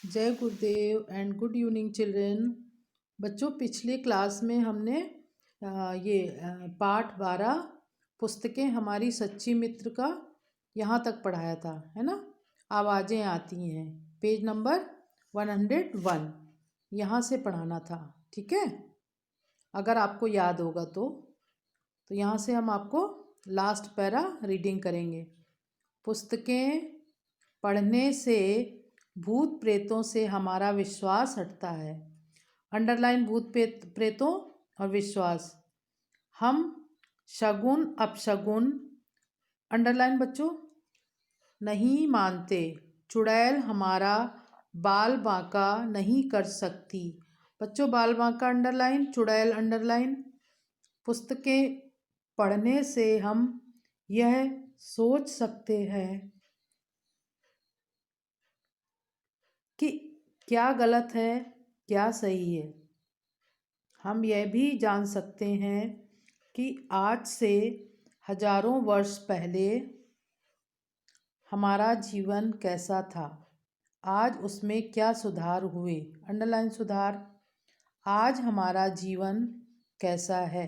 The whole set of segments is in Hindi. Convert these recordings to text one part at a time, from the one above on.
जय गुरुदेव एंड गुड इवनिंग चिल्ड्रेन। बच्चों, पिछली क्लास में हमने पाठ 12 पुस्तकें हमारी सच्ची मित्र का यहाँ तक पढ़ाया था, है ना। आवाज़ें आती हैं, पेज नंबर 101 यहाँ से पढ़ाना था, ठीक है। अगर आपको याद होगा तो यहाँ से हम आपको लास्ट पैरा रीडिंग करेंगे। पुस्तकें पढ़ने से भूत प्रेतों से हमारा विश्वास हटता है। अंडरलाइन भूत प्रेतों और विश्वास। हम शगुन अपशगुन, अंडरलाइन बच्चों, नहीं मानते। चुड़ैल हमारा बाल बांका नहीं कर सकती। बच्चों, बाल बांका अंडरलाइन, चुड़ैल अंडरलाइन। पुस्तकें पढ़ने से हम यह सोच सकते हैं कि क्या गलत है क्या सही है। हम यह भी जान सकते हैं कि आज से हजारों वर्ष पहले हमारा जीवन कैसा था, आज उसमें क्या सुधार हुए। अंडरलाइन सुधार। आज हमारा जीवन कैसा है।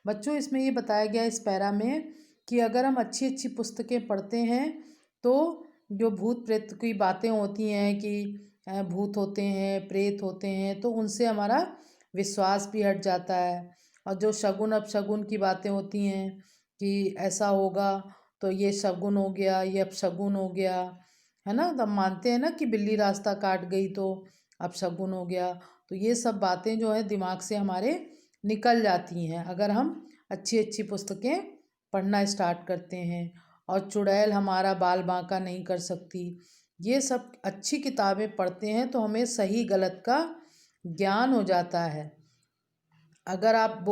बच्चों, इसमें ये बताया गया इस पैरा में कि अगर हम अच्छी अच्छी पुस्तकें पढ़ते हैं तो जो भूत प्रेत की बातें होती हैं कि भूत होते हैं, प्रेत होते हैं, तो उनसे हमारा विश्वास भी हट जाता है। और जो शगुन अपशगुन की बातें होती हैं कि ऐसा होगा तो ये शगुन हो गया, ये अपशगुन हो गया, है ना। तब मानते हैं ना कि बिल्ली रास्ता काट गई तो अपशगुन हो गया। तो ये सब बातें जो है दिमाग से हमारे निकल जाती हैं अगर हम अच्छी अच्छी पुस्तकें पढ़ना स्टार्ट करते हैं। और चुड़ैल हमारा बाल बांका नहीं कर सकती। ये सब अच्छी किताबें पढ़ते हैं तो हमें सही गलत का ज्ञान हो जाता है। अगर आप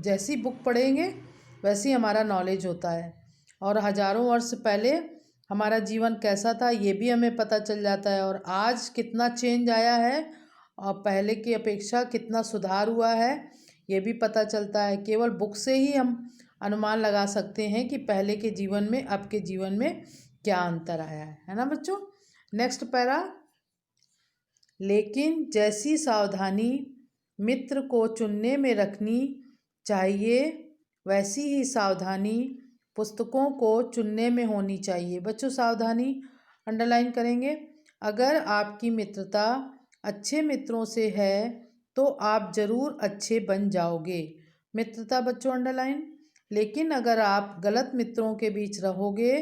जैसी बुक पढ़ेंगे वैसी हमारा नॉलेज होता है। और हजारों वर्ष पहले हमारा जीवन कैसा था ये भी हमें पता चल जाता है। और आज कितना चेंज आया है और पहले की अपेक्षा कितना सुधार हुआ है ये भी पता चलता है। केवल बुक से ही हम अनुमान लगा सकते हैं कि पहले के जीवन में अब के जीवन में क्या अंतर आया है ना बच्चों। Next para. लेकिन जैसी सावधानी मित्र को चुनने में रखनी चाहिए वैसी ही सावधानी पुस्तकों को चुनने में होनी चाहिए। बच्चों, सावधानी अंडरलाइन करेंगे। अगर आपकी मित्रता अच्छे मित्रों से है तो आप ज़रूर अच्छे बन जाओगे। मित्रता बच्चों अंडरलाइन। लेकिन अगर आप गलत मित्रों के बीच रहोगे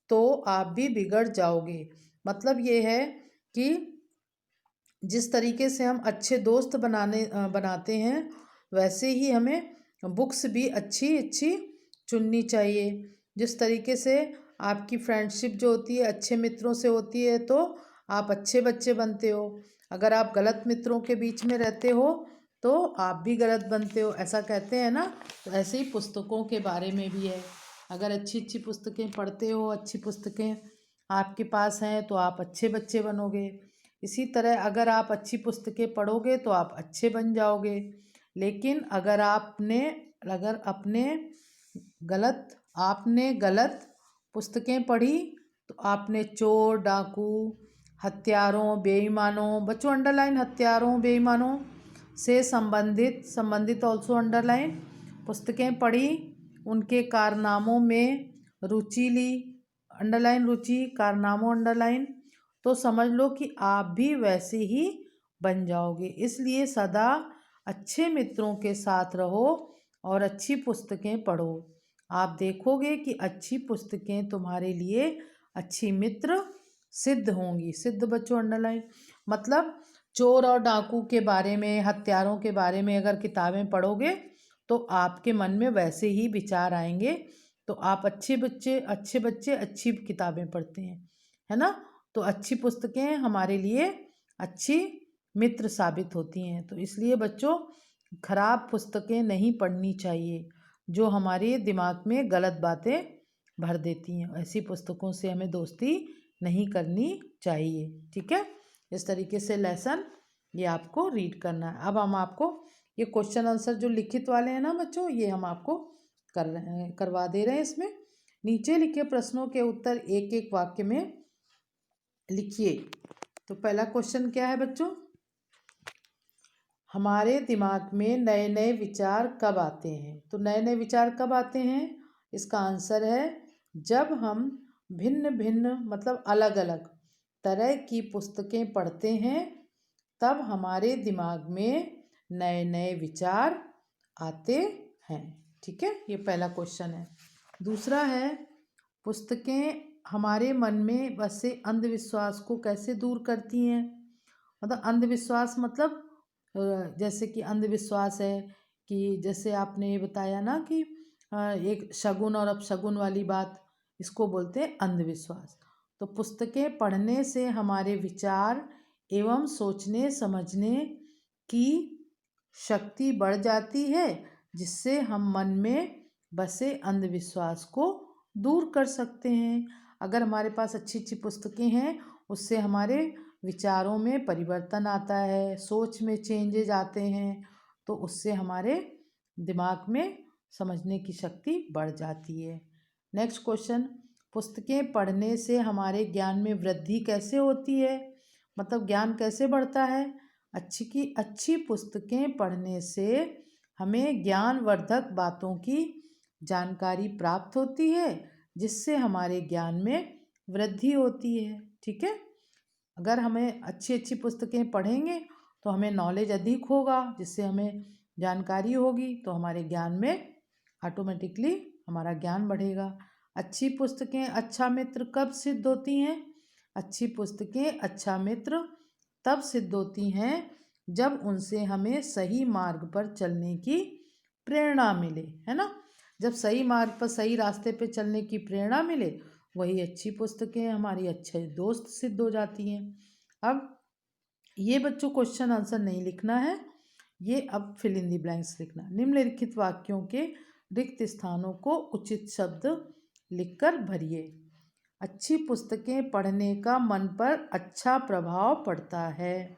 तो आप भी बिगड़ जाओगे। मतलब ये है कि जिस तरीके से हम अच्छे दोस्त बनाते हैं वैसे ही हमें बुक्स भी अच्छी अच्छी चुननी चाहिए। जिस तरीके से आपकी फ्रेंडशिप जो होती है अच्छे मित्रों से होती है तो आप अच्छे बच्चे बनते हो। अगर आप गलत मित्रों के बीच में रहते हो तो आप भी गलत बनते हो, ऐसा कहते हैं ना। तो ऐसे ही पुस्तकों के बारे में भी है। अगर अच्छी अच्छी पुस्तकें पढ़ते हो, अच्छी पुस्तकें आपके पास हैं तो आप अच्छे बच्चे बनोगे। इसी तरह अगर आप अच्छी पुस्तकें पढ़ोगे तो आप अच्छे बन जाओगे। लेकिन अगर आपने गलत पुस्तकें पढ़ी तो आपने चोर, डाकू, हत्यारों, बेईमानों, बच्चों अंडरलाइन, हत्यारों, बेईमानों से संबंधित ऑल्सो अंडरलाइन पुस्तकें पढ़ी, उनके कारनामों में रुचि ली, अंडरलाइन रुचि, कारनामों अंडरलाइन, तो समझ लो कि आप भी वैसे ही बन जाओगे। इसलिए सदा अच्छे मित्रों के साथ रहो और अच्छी पुस्तकें पढ़ो। आप देखोगे कि अच्छी पुस्तकें तुम्हारे लिए अच्छी मित्र सिद्ध होंगी। सिद्ध बच्चों अंडरलाइन। मतलब चोर और डाकू के बारे में, हत्यारों के बारे में अगर किताबें पढ़ोगे तो आपके मन में वैसे ही विचार आएंगे। तो आप अच्छे बच्चे अच्छी किताबें पढ़ते हैं, है ना। तो अच्छी पुस्तकें हमारे लिए अच्छी मित्र साबित होती हैं। तो इसलिए बच्चों, खराब पुस्तकें नहीं पढ़नी चाहिए जो हमारे दिमाग में गलत बातें भर देती हैं। ऐसी पुस्तकों से हमें दोस्ती नहीं करनी चाहिए, ठीक है। इस तरीके से लेसन ये आपको रीड करना है। अब हम आपको ये क्वेश्चन आंसर जो लिखित वाले हैं ना बच्चों, ये हम आपको करवा दे रहे हैं। इसमें नीचे लिखे प्रश्नों के उत्तर एक एक वाक्य में लिखिए। तो पहला क्वेश्चन क्या है बच्चों, हमारे दिमाग में नए नए विचार कब आते हैं। तो नए नए विचार कब आते हैं, इसका आंसर है जब हम भिन्न भिन्न मतलब अलग अलग तरह की पुस्तकें पढ़ते हैं, तब हमारे दिमाग में नए नए विचार आते हैं। ठीक है, ये पहला क्वेश्चन है। दूसरा है, पुस्तकें हमारे मन में बसे अंधविश्वास को कैसे दूर करती हैं। मतलब अंधविश्वास मतलब जैसे कि अंधविश्वास है कि जैसे आपने ये बताया ना कि एक शगुन और अपशगुन वाली बात, इसको बोलते हैं अंधविश्वास। तो पुस्तकें पढ़ने से हमारे विचार एवं सोचने समझने की शक्ति बढ़ जाती है, जिससे हम मन में बसे अंधविश्वास को दूर कर सकते हैं। अगर हमारे पास अच्छी अच्छी पुस्तकें हैं, उससे हमारे विचारों में परिवर्तन आता है, सोच में चेंजेज आते हैं, तो उससे हमारे दिमाग में समझने की शक्ति बढ़ जाती है। नेक्स्ट क्वेश्चन, पुस्तकें पढ़ने से हमारे ज्ञान में वृद्धि कैसे होती है। मतलब ज्ञान कैसे बढ़ता है। अच्छी पुस्तकें पढ़ने से हमें ज्ञानवर्धक बातों की जानकारी प्राप्त होती है, जिससे हमारे ज्ञान में वृद्धि होती है। ठीक है, अगर हमें अच्छी अच्छी पुस्तकें पढ़ेंगे तो हमें नॉलेज अधिक होगा, जिससे हमें जानकारी होगी, तो हमारे ज्ञान में ऑटोमेटिकली हमारा ज्ञान बढ़ेगा। अच्छी पुस्तकें अच्छा मित्र कब सिद्ध होती हैं। अच्छी पुस्तकें अच्छा मित्र तब सिद्ध होती हैं जब उनसे हमें सही मार्ग पर चलने की प्रेरणा मिले, है ना। जब सही मार्ग पर सही रास्ते पे चलने की प्रेरणा मिले, वही अच्छी पुस्तकें हमारी अच्छे दोस्त सिद्ध हो जाती हैं। अब ये बच्चों क्वेश्चन आंसर नहीं लिखना है, ये अब फिल इन दी ब्लैंक्स लिखना। निम्नलिखित वाक्यों के रिक्त स्थानों को उचित शब्द लिखकर भरिए। अच्छी पुस्तकें पढ़ने का मन पर अच्छा प्रभाव पड़ता है।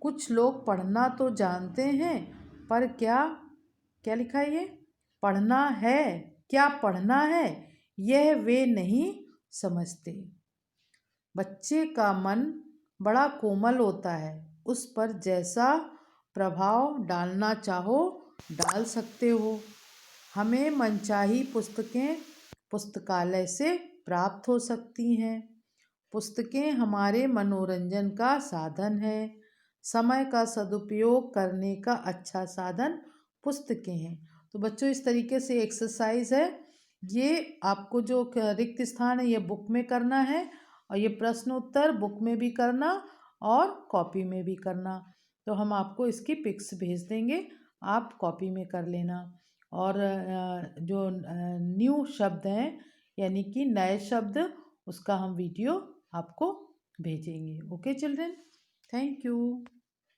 कुछ लोग पढ़ना तो जानते हैं, पर क्या क्या लिखा है, ये पढ़ना है, क्या पढ़ना है, यह वे नहीं समझते। बच्चे का मन बड़ा कोमल होता है, उस पर जैसा प्रभाव डालना चाहो डाल सकते हो। हमें मनचाही पुस्तकें पुस्तकालय से प्राप्त हो सकती हैं। पुस्तकें हमारे मनोरंजन का साधन है। समय का सदुपयोग करने का अच्छा साधन पुस्तकें हैं। तो बच्चों इस तरीके से एक्सरसाइज है, ये आपको जो रिक्त स्थान है ये बुक में करना है, और ये प्रश्न उत्तर बुक में भी करना और कॉपी में भी करना। तो हम आपको इसकी पिक्स भेज देंगे, आप कॉपी में कर लेना। और जो न्यू शब्द हैं यानी कि नए शब्द, उसका हम वीडियो आपको भेजेंगे। Okay children, thank you.